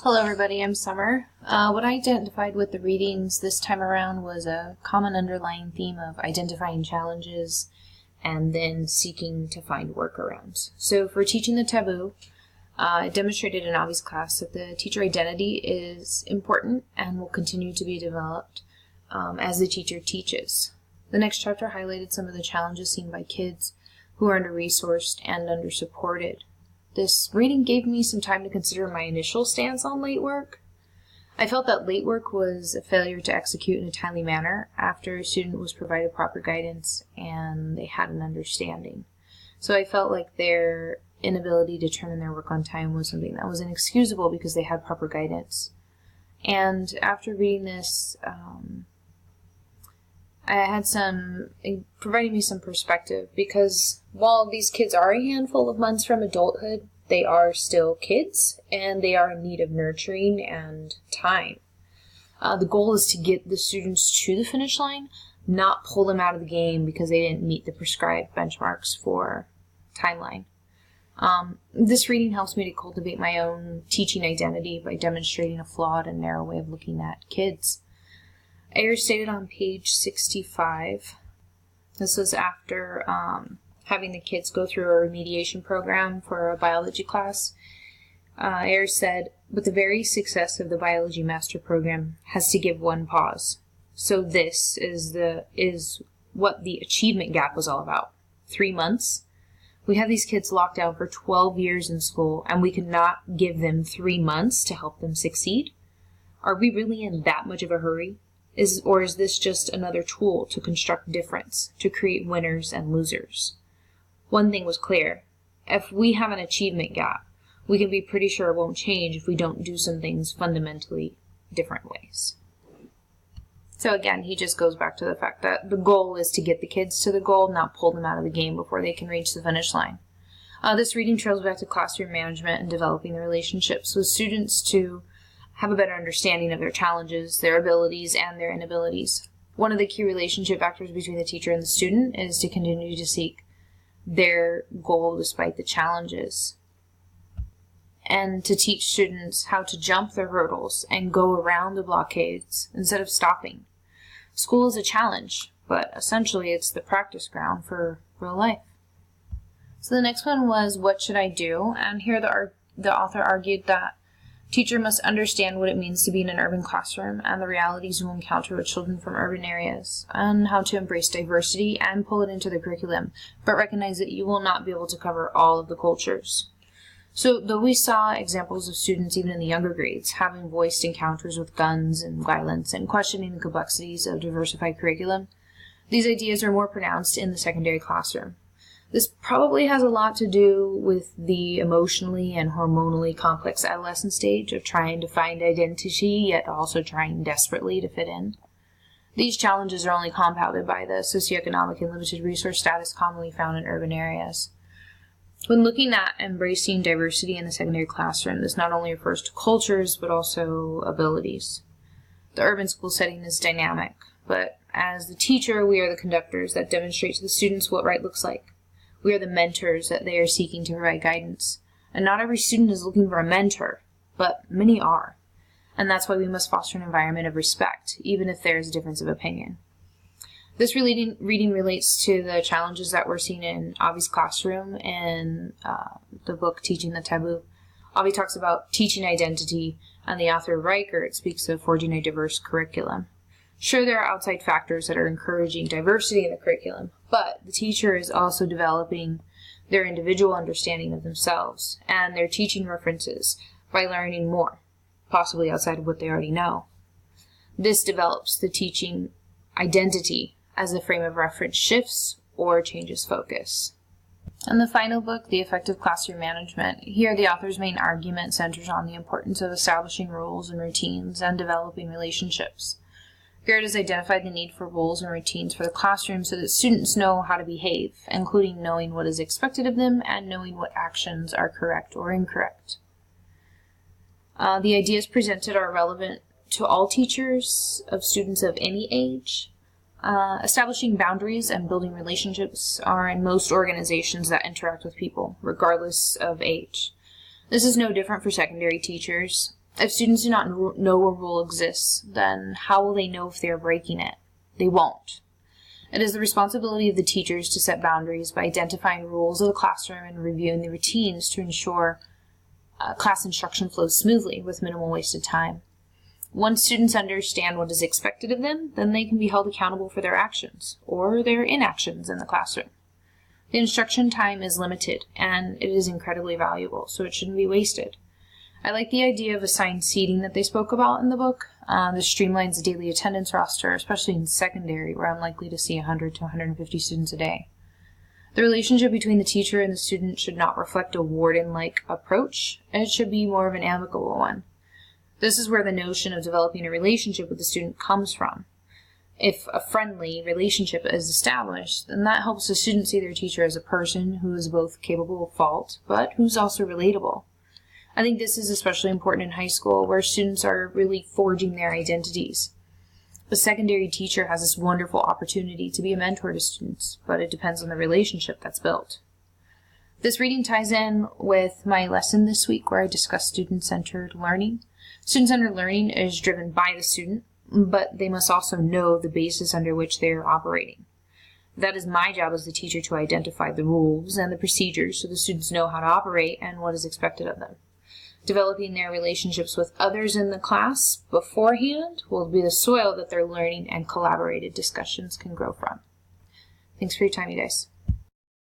Hello everybody, I'm Summer. What I identified with the readings this time around was a common underlying theme of identifying challenges and then seeking to find workarounds. So for teaching the taboo, I demonstrated in Avi's class that the teacher identity is important and will continue to be developed as the teacher teaches. The next chapter highlighted some of the challenges seen by kids who are under-resourced and under-supported. This reading gave me some time to consider my initial stance on late work. I felt that late work was a failure to execute in a timely manner after a student was provided proper guidance and they had an understanding. So I felt like their inability to turn in their work on time was something that was inexcusable because they had proper guidance. And after reading this, it provided me some perspective because while these kids are a handful of months from adulthood, they are still kids and they are in need of nurturing and time. The goal is to get the students to the finish line, not pull them out of the game because they didn't meet the prescribed benchmarks for timeline. This reading helps me to cultivate my own teaching identity by demonstrating a flawed and narrow way of looking at kids. Ayers stated on page 65, this was after having the kids go through a remediation program for a biology class. Ayers said, "But the very success of the biology master program has to give one pause. So this is what the achievement gap was all about. 3 months? We have these kids locked down for 12 years in school, and we cannot give them 3 months to help them succeed? Are we really in that much of a hurry? Or is this just another tool to construct difference, to create winners and losers?" One thing was clear. If we have an achievement gap, we can be pretty sure it won't change if we don't do some things fundamentally different ways. So again, he just goes back to the fact that the goal is to get the kids to the goal, not pull them out of the game before they can reach the finish line. This reading trails back to classroom management and developing the relationships with students to have a better understanding of their challenges, their abilities, and their inabilities. One of the key relationship factors between the teacher and the student is to continue to seek their goal despite the challenges, and to teach students how to jump their hurdles and go around the blockades instead of stopping. School is a challenge, but essentially it's the practice ground for real life. So the next one was, what should I do? And here the author argued that teacher must understand what it means to be in an urban classroom and the realities you'll encounter with children from urban areas, and how to embrace diversity and pull it into the curriculum, but recognize that you will not be able to cover all of the cultures. So though we saw examples of students even in the younger grades having voiced encounters with guns and violence and questioning the complexities of diversified curriculum, these ideas are more pronounced in the secondary classroom. This probably has a lot to do with the emotionally and hormonally complex adolescent stage of trying to find identity, yet also trying desperately to fit in. These challenges are only compounded by the socioeconomic and limited resource status commonly found in urban areas. When looking at embracing diversity in the secondary classroom, this not only refers to cultures, but also abilities. The urban school setting is dynamic, but as the teacher, we are the conductors that demonstrate to the students what right looks like. We are the mentors that they are seeking to provide guidance. And not every student is looking for a mentor, but many are. And that's why we must foster an environment of respect, even if there is a difference of opinion. This reading relates to the challenges that we're seeing in Avi's classroom in the book Teaching the Taboo. Avi talks about teaching identity, and the author Reichert speaks of forging a diverse curriculum. Sure, there are outside factors that are encouraging diversity in the curriculum, but the teacher is also developing their individual understanding of themselves and their teaching references by learning more, possibly outside of what they already know. This develops the teaching identity as the frame of reference shifts or changes focus. In the final book, The Effective Classroom Management, here the author's main argument centers on the importance of establishing rules and routines and developing relationships. Garrett has identified the need for rules and routines for the classroom so that students know how to behave, including knowing what is expected of them and knowing what actions are correct or incorrect. The ideas presented are relevant to all teachers of students of any age. Establishing boundaries and building relationships are in most organizations that interact with people, regardless of age. This is no different for secondary teachers. If students do not know a rule exists, then how will they know if they are breaking it? They won't. It is the responsibility of the teachers to set boundaries by identifying rules of the classroom and reviewing the routines to ensure class instruction flows smoothly with minimal wasted time. Once students understand what is expected of them, then they can be held accountable for their actions or their inactions in the classroom. The instruction time is limited, and it is incredibly valuable, so it shouldn't be wasted. I like the idea of assigned seating that they spoke about in the book. This streamlines the daily attendance roster, especially in secondary, where I'm likely to see 100 to 150 students a day. The relationship between the teacher and the student should not reflect a warden-like approach. It should be more of an amicable one. This is where the notion of developing a relationship with the student comes from. If a friendly relationship is established, then that helps the student see their teacher as a person who is both capable of fault, but who's also relatable. I think this is especially important in high school, where students are really forging their identities. The secondary teacher has this wonderful opportunity to be a mentor to students, but it depends on the relationship that's built. This reading ties in with my lesson this week, where I discussed student-centered learning. Student-centered learning is driven by the student, but they must also know the basis under which they are operating. That is my job as the teacher, to identify the rules and the procedures so the students know how to operate and what is expected of them. Developing their relationships with others in the class beforehand will be the soil that their learning and collaborated discussions can grow from. Thanks for your time, you guys.